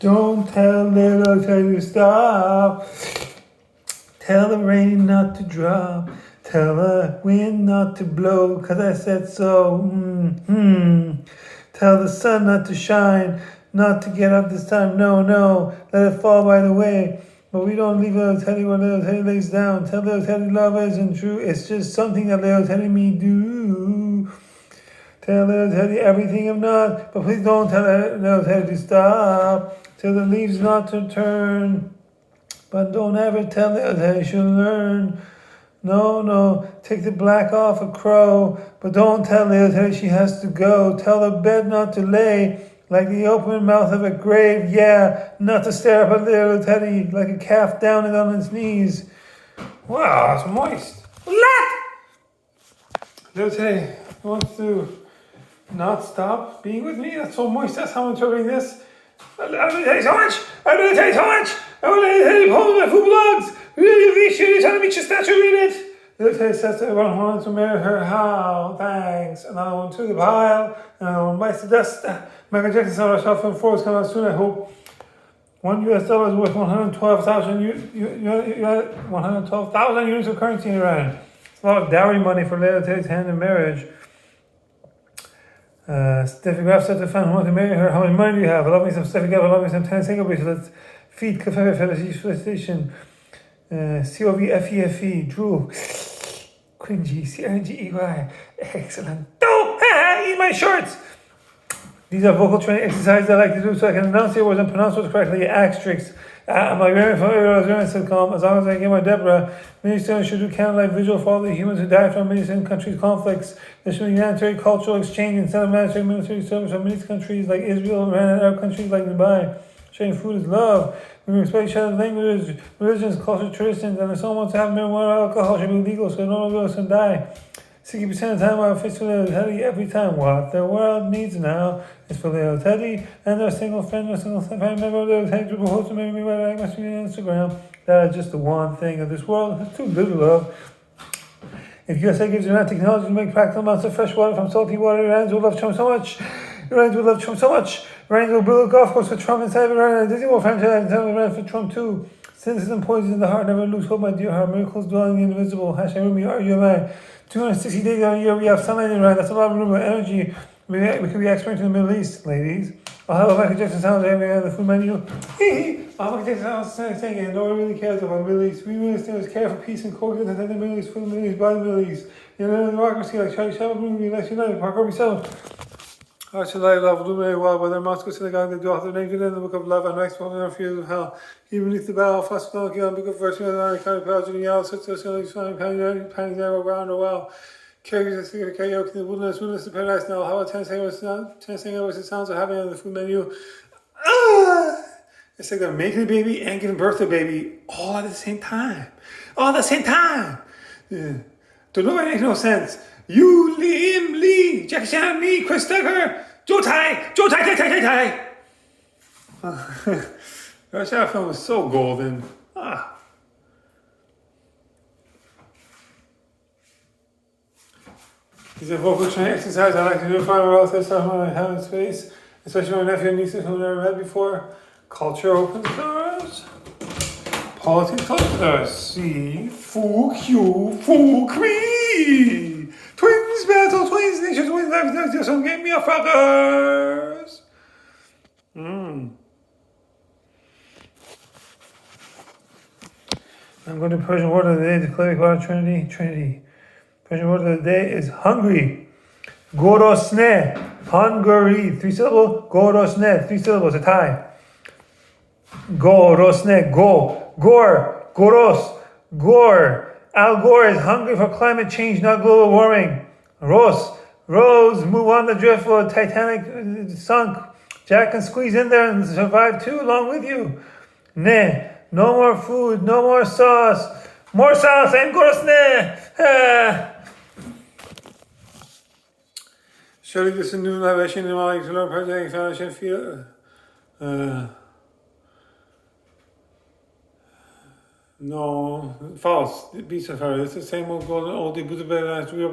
Don't tell little Teddy to stop. Tell the rain not to drop. Tell the wind not to blow, 'cause I said so. Tell the sun not to shine, not to get up this time. No, no, let it fall by the way. But we don't leave little Teddy where little Teddy lays down. Tell little Teddy love isn't true. It's just something that little Teddy me do. Tell little Teddy everything if not, but please don't tell little Teddy to stop. Tell the leaves not to turn. But don't ever tell little Teddy she'll learn. No, no, take the black off a crow, but don't tell little Teddy she has to go. Tell the bed not to lay like the open mouth of a grave. Yeah, not to stare up at little Teddy like a calf down and on its knees. Wow, it's moist. Little Teddy wants to not stop being with me. That's so moist. That's how I'm interpreting this. I'm going to tell you so much. I'm going to tell you so much. I'm going to tell you poems my food blogs. Really, you're trying to meet your statue, read it. Little Teddy says to everyone who wants to marry her, how? Thanks. Another one to the pile. Another one bites the dust. Michael Jackson saw our short film 4 is coming out soon, I hope. $1 is worth 112,000 units of currency in Iran. It's a lot of dowry money for Little Teddy's hand in marriage. Steffi Graf said to the fan who wanted to marry her, how much money do you have? I love me some Steffi Graf, I love me some 10 single beats. Let's feed Cafe Felicitation. COVFEFE, Drew. Cringy, CRNGEY. Excellent. Oh, eat my shorts. These are vocal training exercises I like to do so I can enunciate words and pronounce words correctly. Asterix. My grandfather said, calm. As long as I get my Deborah, many students should do candlelight vigil for all the humans who died from many countries' conflicts. There should be humanitarian cultural exchange instead of military service from many countries like Israel, Iran, and Arab countries like Dubai. Sharing food is love. We respect each other's languages, religions, culture, traditions, and if someone wants to have marijuana or alcohol, it should be legal so no one else can die. 60% of the time I'm face to Little Teddy every time. What the world needs now is for Little Teddy and their single friend or single family member of Little Teddy to propose to marry me right back on Instagram. That is just the one thing of this world. There's too little of. If USA gives you enough technology to make practical amounts of fresh water from salty water, Iranians will love Trump so much. Iranians will love Trump so much. Iranians will build a golf course for Trump inside of Iran and a Disney World franchise inside of Iran for Trump too. Cynicism poisons the heart. Never lose hope, my dear heart. Miracles dwelling in the invisible. Hashtag Rumi, RUMI. 260 days out of the year we have sunlight in Iran. That's a lot of renewable energy. We could be exporting to the Middle East, ladies. I'll have a Michael Jackson sound every on the food menu. I'll have Michael Jackson sound saying, no one really cares about the Middle East. We really still care for peace and coexistence in the Middle East, for the Middle East, by the Middle East. You know, democracy, like Charlie Chaplin, we like United, Park over yourself. I should love illuminate well, whether Moscow synagogue, they do author named in the book of love and next one in our field of hell. Even beneath the battle, fast donkey on book of verse, kind of powers in the yellow, such as panning arrow around a well. Characters that karaoke in the wilderness, the paradise now. How about 10 seconds it sounds of having on the food menu? It's like they're making a baby and giving birth to a baby all at the same time. All at the same time. Yeah. Don't know, it makes no sense. You, Liam, Lee, Jackie Chan, me, Chris Tucker, Joe Tai. That film was so golden. These are vocal training exercises I like to do for my relatives when I have in space, especially my nephew and nieces who I've never met before. Culture opens doors. Politics closes doors. See, fuck you, fuck me. Twins battle, twins, nations, twins, life, just don't get me a fuckers. I'm going to Persian word of the day, declare God Trinity. Persian word of the day is hungry. Gorosne, hungry, 3 syllables. Gorosne, 3 syllables, a tie. Gorosne, go. Gore, goros, gore. Al Gore is hungry for climate change, not global warming. Rose, move on the driftwood. Titanic sunk. Jack can squeeze in there and survive too, along with you. Ne, no more food, no more sauce. More sauce, I'm gorosne. Surely this is a new libation in my to learn project foundation feel. No, false. Be safari. It's the same old golden oldie Buddha bed. We are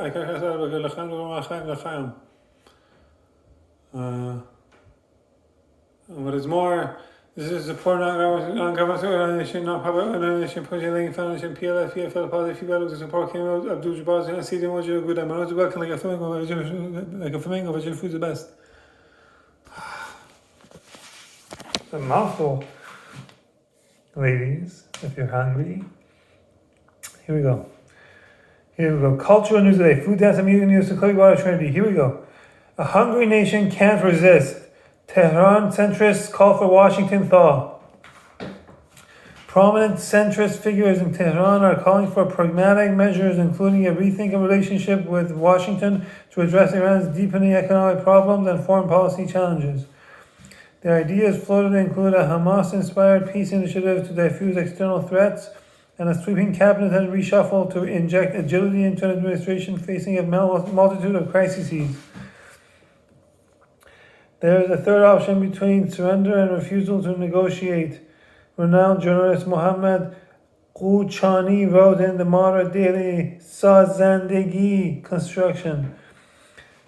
I can't say I'm but it's more. This is support non-government organization, non-profit organization, Project Foundation, PLF, PFL, Positive Feedback, the support came out of Abdul Jabbar, and see them what you're good at. Manoj welcome like a flamingo, veggie food's the best. It's a mouthful. Ladies, if you're hungry. Here we go. Cultural news today. Food, dance, and music news to Clearwater Water Trinity. Here we go. A hungry nation can't resist. Tehran centrists call for Washington thaw. Prominent centrist figures in Tehran are calling for pragmatic measures, including a rethink of relationship with Washington to address Iran's deepening economic problems and foreign policy challenges. The ideas floated include a Hamas-inspired peace initiative to diffuse external threats, and a sweeping cabinet has reshuffled to inject agility into an administration facing a multitude of crises. There is a third option between surrender and refusal to negotiate. Renowned journalist Mohammad Ghouchani wrote in the modern daily Sazandegi Construction.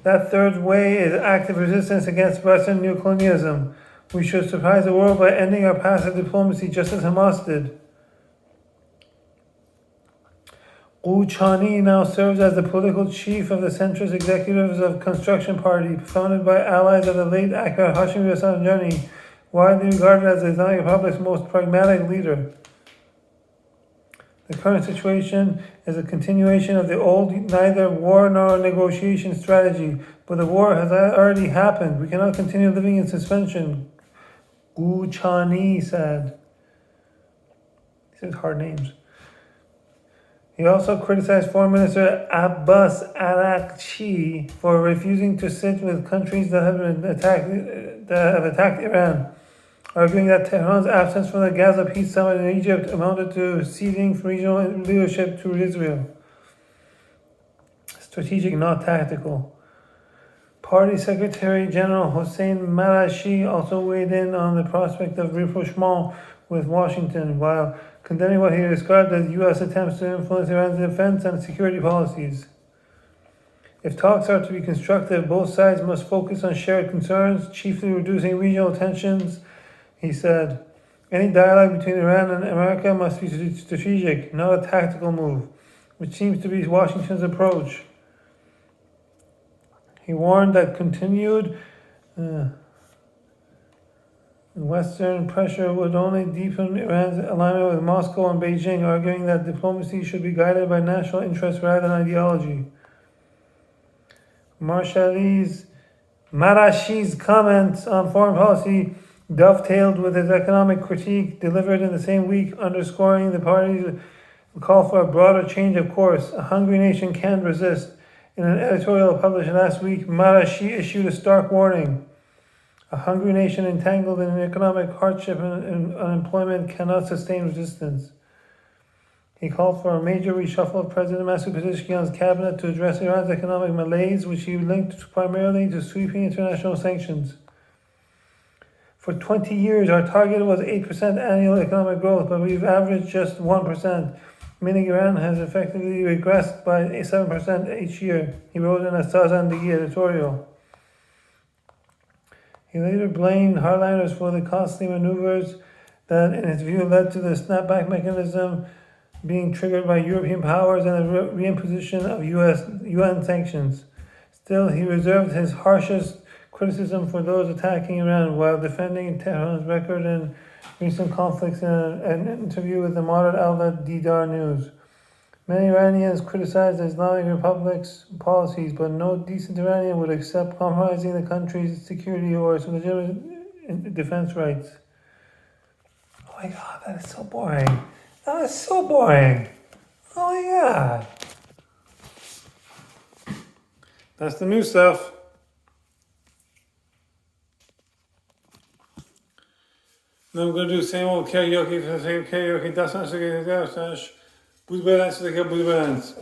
That third way is active resistance against Western neocolonialism. We should surprise the world by ending our passive diplomacy just as Hamas did. Ghouchani now serves as the political chief of the centrist executives of Construction Party, founded by allies of the late Akbar Hashemi Rafsanjani, widely regarded as the Islamic Republic's most pragmatic leader. The current situation is a continuation of the old neither war nor negotiation strategy, but the war has already happened. We cannot continue living in suspension, Ghouchani said. These are hard names. He also criticized Foreign Minister Abbas Araghchi for refusing to sit with countries that have attacked Iran, arguing that Tehran's absence from the Gaza Peace Summit in Egypt amounted to ceding regional leadership to Israel. Strategic, not tactical. Party Secretary General Hossein Marashi also weighed in on the prospect of rapprochement with Washington, while condemning what he described as U.S. attempts to influence Iran's defense and security policies. If talks are to be constructive, both sides must focus on shared concerns, chiefly reducing regional tensions, he said. Any dialogue between Iran and America must be strategic, not a tactical move, which seems to be Washington's approach. He warned that continued Western pressure would only deepen Iran's alignment with Moscow and Beijing, arguing that diplomacy should be guided by national interests rather than ideology. Marashi's comments on foreign policy dovetailed with his economic critique delivered in the same week, underscoring the party's call for a broader change of course. A hungry nation can't resist. In an editorial published last week, Marashi issued a stark warning. A hungry nation entangled in economic hardship and unemployment cannot sustain resistance. He called for a major reshuffle of President Masoud Pezeshkian's cabinet to address Iran's economic malaise, which he linked primarily to sweeping international sanctions. For 20 years, our target was 8% annual economic growth, but we've averaged just 1%, meaning Iran has effectively regressed by 7% each year, he wrote in a Sazandegi editorial. He later blamed hardliners for the costly maneuvers that, in his view, led to the snapback mechanism being triggered by European powers and the reimposition of UN sanctions. Still, he reserved his harshest criticism for those attacking Iran while defending Tehran's record in recent conflicts in an interview with the moderate outlet Didar News. Many Iranians criticize the Islamic Republic's policies, but no decent Iranian would accept compromising the country's security or its legitimate defense rights. Oh my God, that is so boring. That is so boring. Oh my God. That's the new stuff. Now I'm going to do the same old karaoke for the sake of karaoke. That's not so Bude dance, bude dance.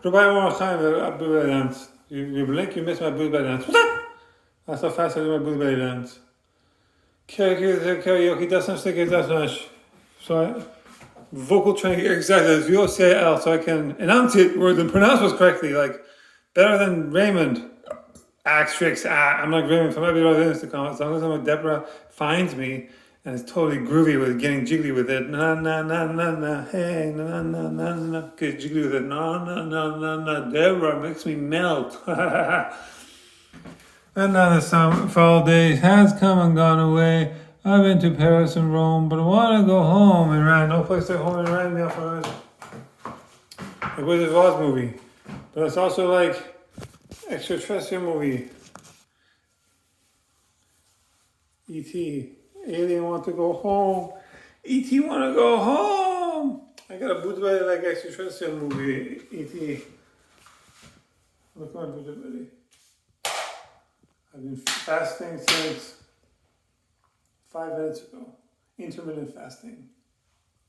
Probeer one more time, bude dance. You blink, you miss my bude dance. That's how fast I do my bude dance. Karaoke, that's not. So vocal training exercises, VOCAL, so I can enunciate words and pronounce words correctly, like better than Raymond. Asterix, I'm not grieving from everybody else to come. As long as Deborah finds me and is totally groovy with getting jiggly with it. Na na na na na, hey, na na na na, get jiggly with it. Na na na na na, Deborah makes me melt. And now the fall days has come and gone away. I've been to Paris and Rome, but I want to go home. Iran, no place like home in Iran. Me off my like Wizard of Oz movie, but it's also like extraterrestrial movie. E.T. Alien want to go home. E.T. want to go home. I got a bootleg like extraterrestrial movie. E.T. Look on bootleg. I've been fasting since 5 minutes ago. Intermittent fasting.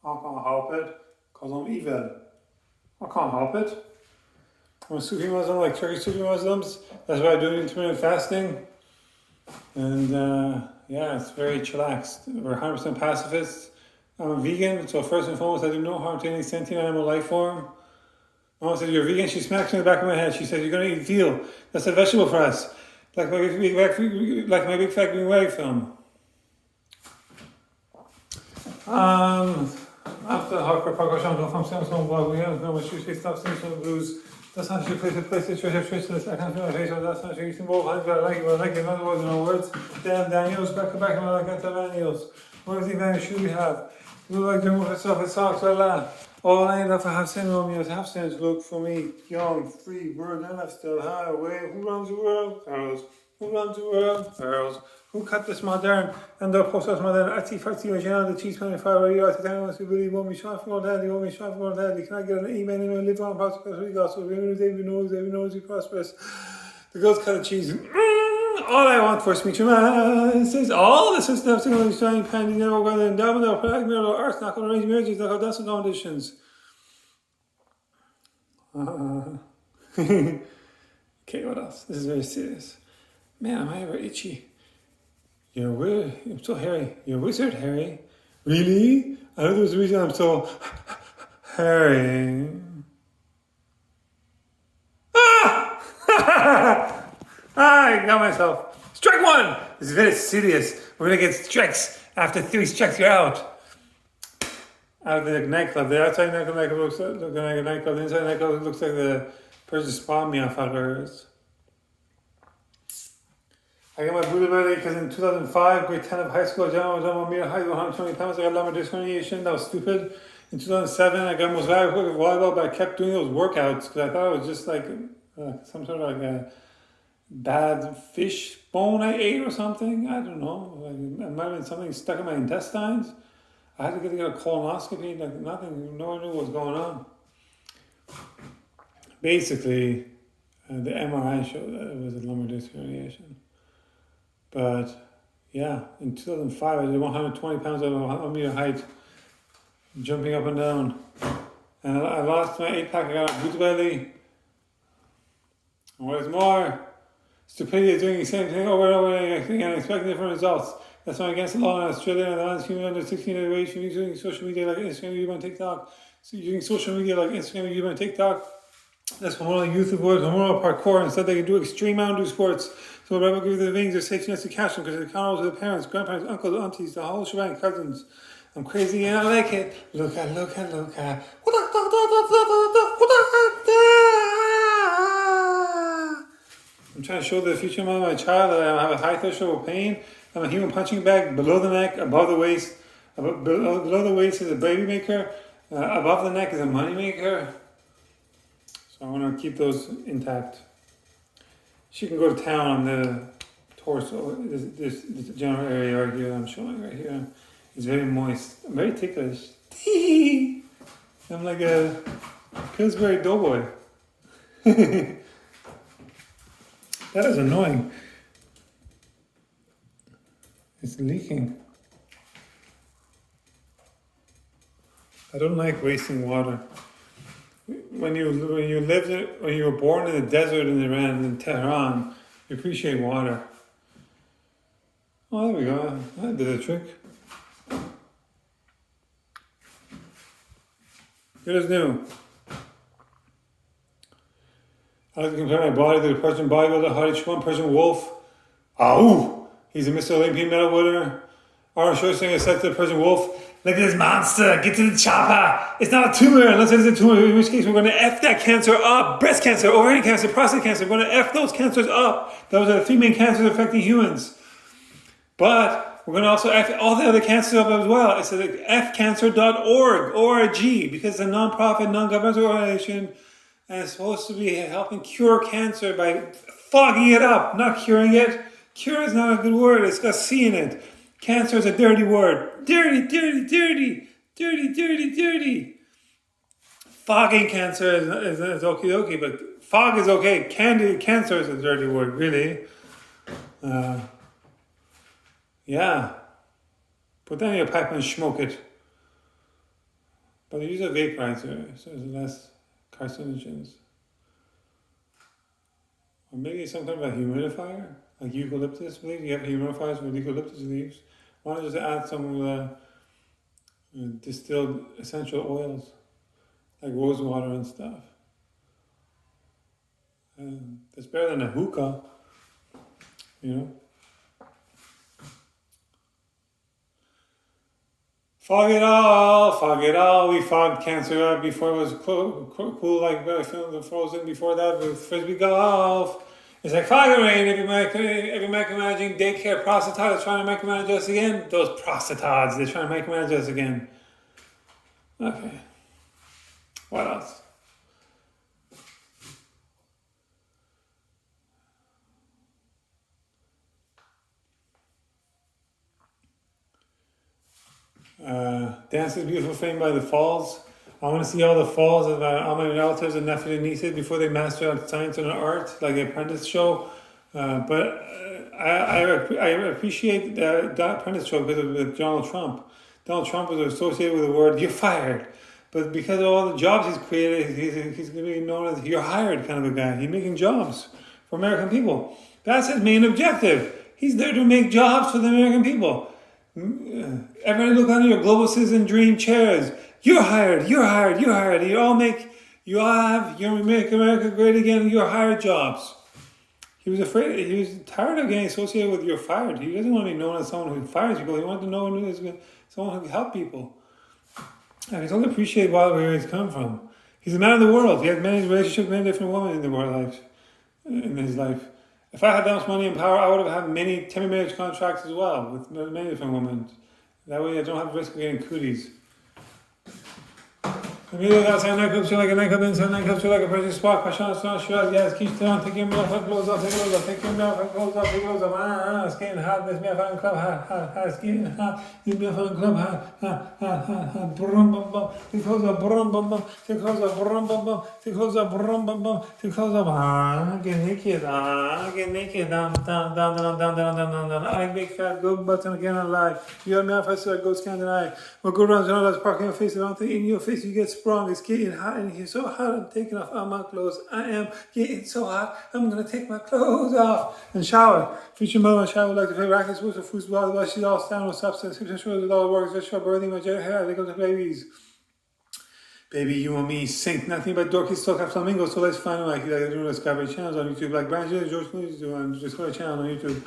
I can't help it because I'm evil. I can't help it. I'm a Sufi Muslim, like Turkish Sufi Muslims. That's why I do intermittent fasting. And yeah, it's very chillaxed. We're 100% pacifists. I'm a vegan, so first and foremost, I do no harm to any sentient animal life form. Mama said, "You're vegan." She smacks me in the back of my head. She said, "You're going to eat veal. That's a vegetable for us." Like my big fat green wave film. After hardcore parkour champion from Samsung blog, we have no much usually stuff, Samsung blues. That's not your place to place the treasure traceless. I can't feel my face, that's not your eating bowl. I like it, but I like it. In other words, no words. Damn Daniels, back to back, and I like that Daniels. What does the advantage shoe we have? You look like you're moving stuff with socks, la. All I end up for half cent Romeo's half cents look for me. Young, free, word, and I'm still high away. Who runs the world? Girls. Who runs the world? Girls. Who cut this modern? And the post us modern. Ati Fati original, the cheese 25 year old. I want to believe what me shot for daddy, what me shot for daddy. Can I get an email and live on prosperous? We got so every knows he prosperous. The girls cut the cheese. All I want for speech says all the systems in the shiny panty never go in domino, pragmatic earth, not going to arrange marriages, not going to dancing conditions. Okay, what else? This is very serious. Man, am I ever itchy? You're weird. I'm so hairy. You're a wizard, Harry. Really? I know there's a reason I'm so hairy. I got myself. Strike one! This is very serious. We're gonna get strikes. After 3 strikes, you're out. Out of the nightclub. The outside nightclub looks like a nightclub. The inside nightclub looks like the person spawned me off outdoors. I got my Buddha belly because in 2005, grade 10 of high school, I was on my height, 120 pounds. I got lumbar disc herniation. That was stupid. In 2007, I got most valuable volleyball, but I kept doing those workouts because I thought it was just like some sort of like a bad fish bone I ate or something. I don't know. Like, it might have been something stuck in my intestines. I had to get a colonoscopy. Like nothing. No one knew what was going on. Basically, the MRI showed that it was a lumbar disc herniation. But yeah, in 2005, I did 120 pounds of 1 meter height, jumping up and down. And I lost my 8-pack. I got a boot belly. And what is more, stupidity is doing the same thing over and over again and expecting different results. That's why against the law in Australia and the man's human under 16 at age from using social media like Instagram, YouTube, and TikTok. So using social media like Instagram, YouTube, and TikTok. That's hormonal youth avoid hormonal parkour. Instead, they can do extreme mountain sports. So rather give the veins their safety nets to catch them because they count over the parents, grandparents, uncles, aunties, the whole shebang, cousins. I'm crazy and I like it. Look at. I'm trying to show the future mom of my child that I have a high threshold of pain. I'm a human punching bag below the neck, above the waist. Below the waist is a baby maker. Above the neck is a money maker. So I want to keep those intact. She can go to town on the torso. This general area right here that I'm showing right here. It's very moist. I'm very ticklish. I'm like a Pillsbury Doughboy. That is annoying. It's leaking. I don't like wasting water. When you were born in the desert in Iran, in Tehran, you appreciate water. Oh, there we go. That did a trick. Good as new. I like to compare my body to the Persian bodybuilder, Hadi Chouan, Persian wolf. Ooh, he's a Mr. Olympian medal winner. Arnold Schwarzenegger said to the Persian wolf, "Look at this monster, get to the chopper. It's not a tumor unless it's a tumor, in which case we're going to F that cancer up. Breast cancer, ovarian cancer, prostate cancer, we're going to F those cancers up. Those are the 3 main cancers affecting humans. But we're going to also F all the other cancers up as well." It's at fcancer.org, O-R-G, because it's a non-profit, non-governmental organization, and it's supposed to be helping cure cancer by fogging it up, not curing it. Cure is not a good word, it's got C in it. Cancer is a dirty word. Dirty, dirty, dirty, dirty, dirty, dirty. Fogging cancer is okay, but fog is okay. Cancer is a dirty word, really. Yeah. Put that in your pipe and smoke it. But they use a vaporizer, so there's less carcinogens. Or maybe some kind of a humidifier, like eucalyptus leaves. You have humidifiers with eucalyptus leaves. Why not just add some distilled essential oils, like rose water and stuff? It's better than a hookah, you know? Fog it all. We fogged cancer up before it was cool like the Frozen before that with Frisbee golf. It's like fog and rain. Every micromanaging daycare prostitute is trying to micromanage us again. Those prostitutes, they're trying to micromanage us again. Okay. What else? Dance is Beautiful, framed by the falls. I want to see all the falls of all my relatives and nephews and nieces before they master science and art, like the Apprentice show. But I appreciate that Apprentice show because of Donald Trump. Donald Trump was associated with the word "you're fired," but because of all the jobs he's created, he's going to be known as "you're hired" kind of a guy. He's making jobs for American people. That's his main objective. He's there to make jobs for the American people. Everybody look under your global citizen dream chairs. You're hired. You all make America great again. You're hired jobs. He was tired of getting associated with "you're fired." He doesn't want to be known as someone who fires people. He wanted to know someone who can help people. And he doesn't appreciate where he's come from. He's a man of the world. He had many relationships with many different women in his life. If I had that much money and power, I would have had many temporary marriage contracts as well with many different women. That way I don't have the risk of getting cooties. Immediately outside nightclubs, feel like a nightclub inside nightclubs, feel like a person spot, passion, shots, yes, keep down, take your mouth, close off, take your mouth, close off, it's getting hot, this me up on club, hot, it's getting hot, this me up on club, hot, brum, bum, bum, take close up, brum, bum, bum, take close up, brum, bum, bum, take close up, brum, bum, bum, take close up, get naked, down, I big fat goat button again alive, you have me off, I said, go scan the eye, we'll go around, that's parking your face, I don't think in your face you get sprung, it's getting hot in here, so hot, I'm taking off all my clothes, I am getting so hot, I'm gonna take my clothes off, and shower, future mother, shower, would like to play rackets, with the foosball, but she's all stand with substance, with all the works, just short birthing, my jet hair, they go to babies. Baby, you and me sink nothing but dorky talk at flamingo, so let's find like they're doing Discovery channels on YouTube, like Branches, George Clooney's doing Discovery channel on YouTube.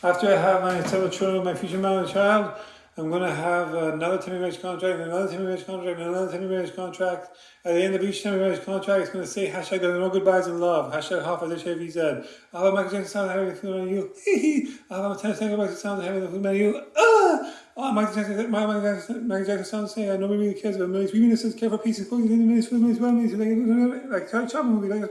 After I have my several children with my future mother and child, I'm going to have another temporary marriage contract, and another temporary marriage contract, and another temporary marriage contract. At the end of each temporary marriage contract, it's going to say hashtag there are no goodbyes in love, hashtag half as HIVZ. I'll have Michael Jackson sound having the food on you. I'll have a 10 second Michael sound having the food on you. Michael Jackson sounds saying, nobody really cares about millions. 3 minutes care for peace and clothes, minutes, like a chop movie, like a